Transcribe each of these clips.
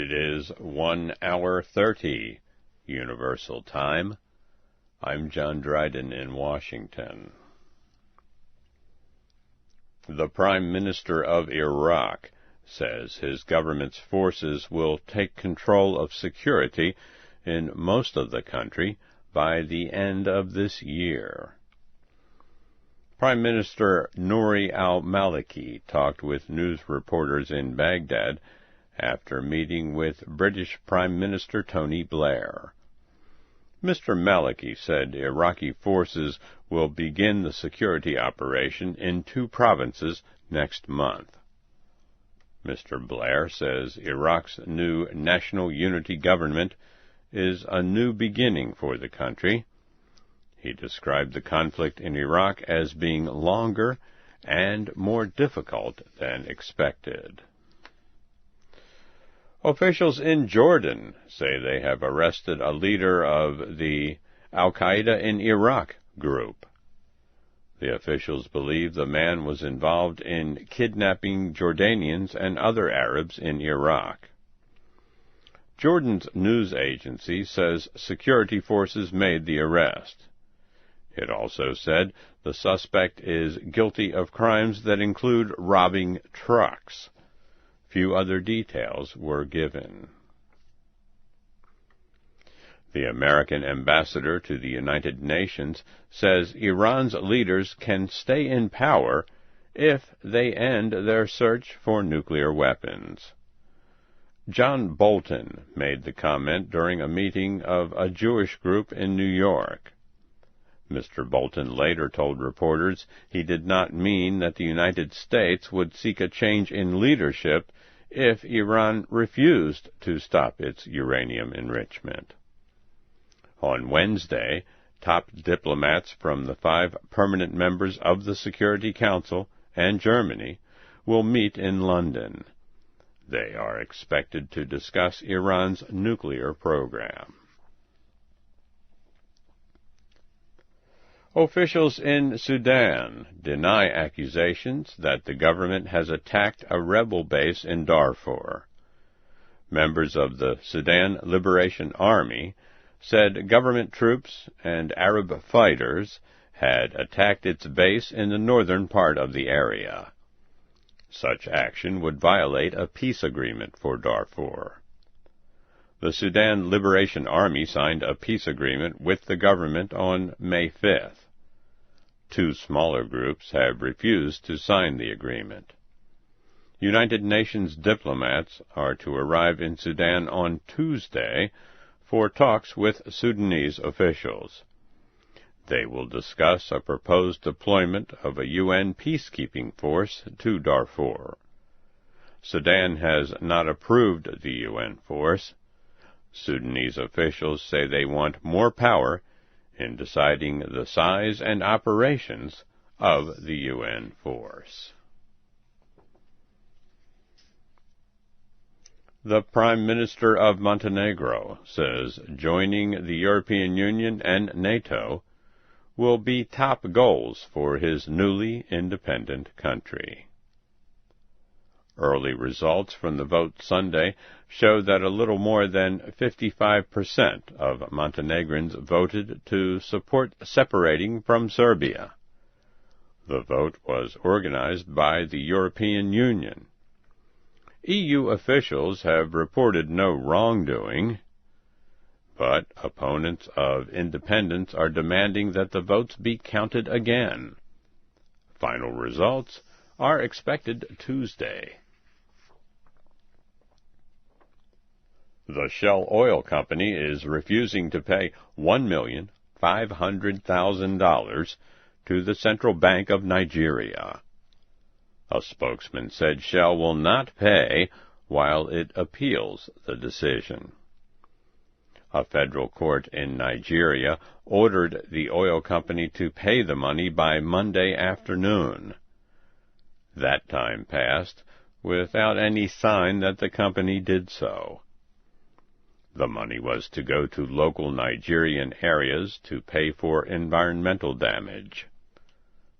It is 1:30 Universal Time. I'm John Dryden in Washington. The Prime Minister of Iraq says his government's forces will take control of security in most of the country by the end of this year. Prime Minister Nouri al-Maliki talked with news reporters in Baghdad after meeting with British Prime Minister Tony Blair. Mr. Maliki said Iraqi forces will begin the security operation in 2 provinces next month. Mr. Blair says Iraq's new national unity government is a new beginning for the country. He described the conflict in Iraq as being longer and more difficult than expected. Officials in Jordan say they have arrested a leader of the Al-Qaeda in Iraq group. The officials believe the man was involved in kidnapping Jordanians and other Arabs in Iraq. Jordan's news agency says security forces made the arrest. It also said the suspect is guilty of crimes that include robbing trucks. Few other details were given. The American ambassador to the United Nations says Iran's leaders can stay in power if they end their search for nuclear weapons. John Bolton made the comment during a meeting of a Jewish group in New York. Mr. Bolton later told reporters he did not mean that the United States would seek a change in leadership if Iran refused to stop its uranium enrichment. On Wednesday, top diplomats from the 5 permanent members of the Security Council and Germany will meet in London. They are expected to discuss Iran's nuclear program. Officials in Sudan deny accusations that the government has attacked a rebel base in Darfur. Members of the Sudan Liberation Army said government troops and Arab fighters had attacked its base in the northern part of the area. Such action would violate a peace agreement for Darfur. The Sudan Liberation Army signed a peace agreement with the government on May 5th. 2 smaller groups have refused to sign the agreement. United Nations diplomats are to arrive in Sudan on Tuesday for talks with Sudanese officials. They will discuss a proposed deployment of a UN peacekeeping force to Darfur. Sudan has not approved the UN force. Sudanese officials say they want more power in deciding the size and operations of the UN force. The Prime Minister of Montenegro says joining the European Union and NATO will be top goals for his newly independent country. Early results from the vote Sunday show that a little more than 55% of Montenegrins voted to support separating from Serbia. The vote was organized by the European Union. EU officials have reported no wrongdoing, but opponents of independence are demanding that the votes be counted again. Final results are expected Tuesday. The Shell Oil Company is refusing to pay $1,500,000 to the Central Bank of Nigeria. A spokesman said Shell will not pay while it appeals the decision. A federal court in Nigeria ordered the oil company to pay the money by Monday afternoon. That time passed without any sign that the company did so. The money was to go to local Nigerian areas to pay for environmental damage.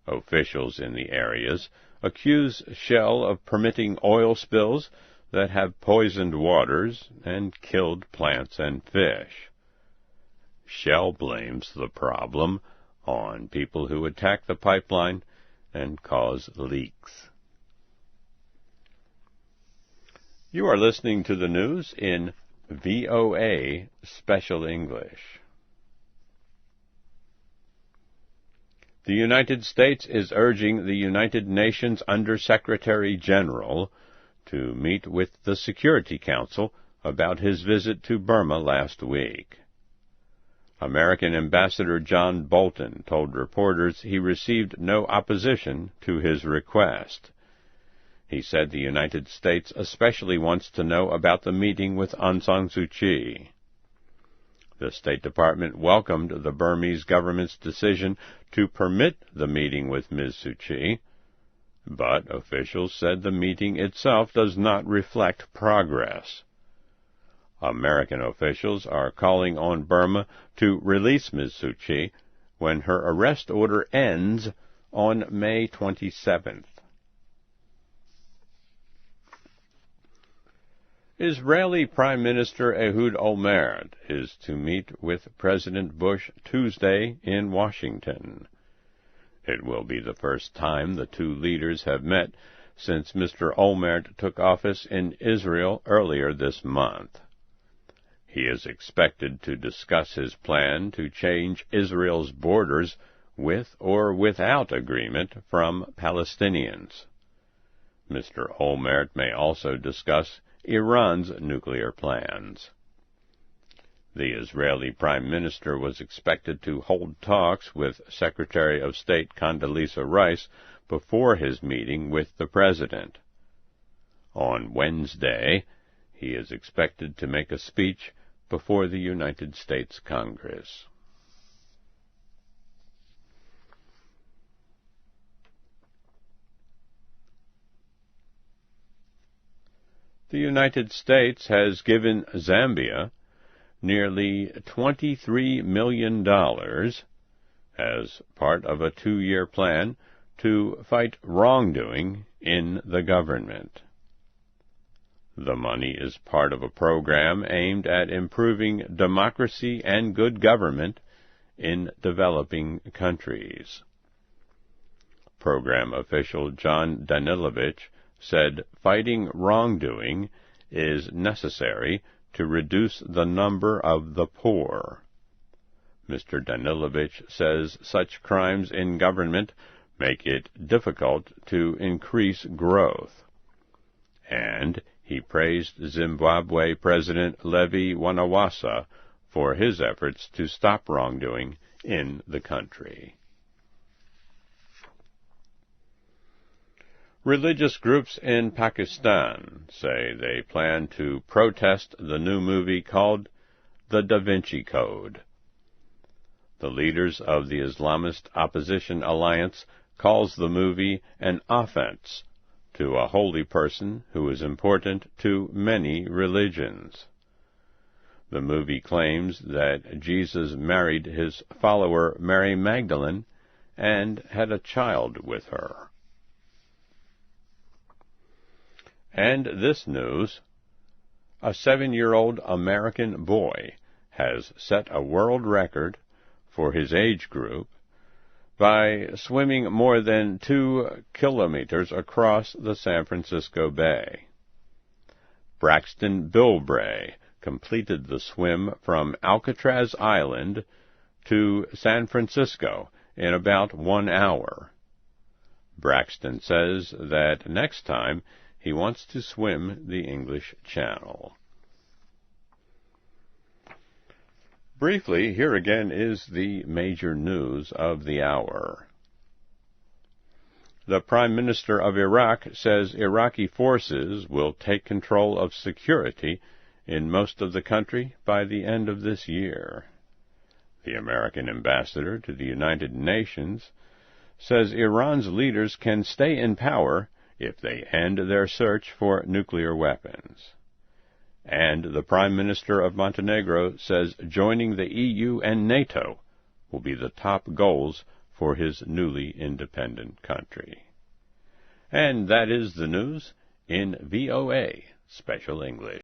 Officials in the areas accuse Shell of permitting oil spills that have poisoned waters and killed plants and fish. Shell blames the problem on people who attack the pipeline and cause leaks. You are listening to the news in VOA Special English. The United States is urging the United Nations Under-Secretary General to meet with the Security Council about his visit to Burma last week. American Ambassador John Bolton told reporters he received no opposition to his request. He said the United States especially wants to know about the meeting with Aung San Suu Kyi. The State Department welcomed the Burmese government's decision to permit the meeting with Ms. Suu Kyi, but officials said the meeting itself does not reflect progress. American officials are calling on Burma to release Ms. Suu Kyi when her arrest order ends on May 27th. Israeli Prime Minister Ehud Olmert is to meet with President Bush Tuesday in Washington. It will be the first time the two leaders have met since Mr. Olmert took office in Israel earlier this month. He is expected to discuss his plan to change Israel's borders with or without agreement from Palestinians. Mr. Olmert may also discuss Iran's nuclear plans. The Israeli Prime Minister was expected to hold talks with Secretary of State Condoleezza Rice before his meeting with the President. On Wednesday, he is expected to make a speech before the United States Congress. The United States has given Zambia nearly $23 million as part of a 2-year plan to fight wrongdoing in the government. The money is part of a program aimed at improving democracy and good government in developing countries. Program official John Danilovich said fighting wrongdoing is necessary to reduce the number of the poor. Mr. Danilovich says such crimes in government make it difficult to increase growth. And he praised Zimbabwe President Levi Wanawasa for his efforts to stop wrongdoing in the country. Religious groups in Pakistan say they plan to protest the new movie called The Da Vinci Code. The leaders of the Islamist Opposition Alliance calls the movie an offense to a holy person who is important to many religions. The movie claims that Jesus married his follower Mary Magdalene and had a child with her. And this news, a 7-year-old American boy has set a world record for his age group by swimming more than 2 kilometers across the San Francisco Bay. Braxton Bilbray completed the swim from Alcatraz Island to San Francisco in about 1 hour. Braxton says that next time he wants to swim the English Channel. Briefly, here again is the major news of the hour. The Prime Minister of Iraq says Iraqi forces will take control of security in most of the country by the end of this year. The American ambassador to the United Nations says Iran's leaders can stay in power if they end their search for nuclear weapons. And the Prime Minister of Montenegro says joining the EU and NATO will be the top goals for his newly independent country. And that is the news in VOA Special English.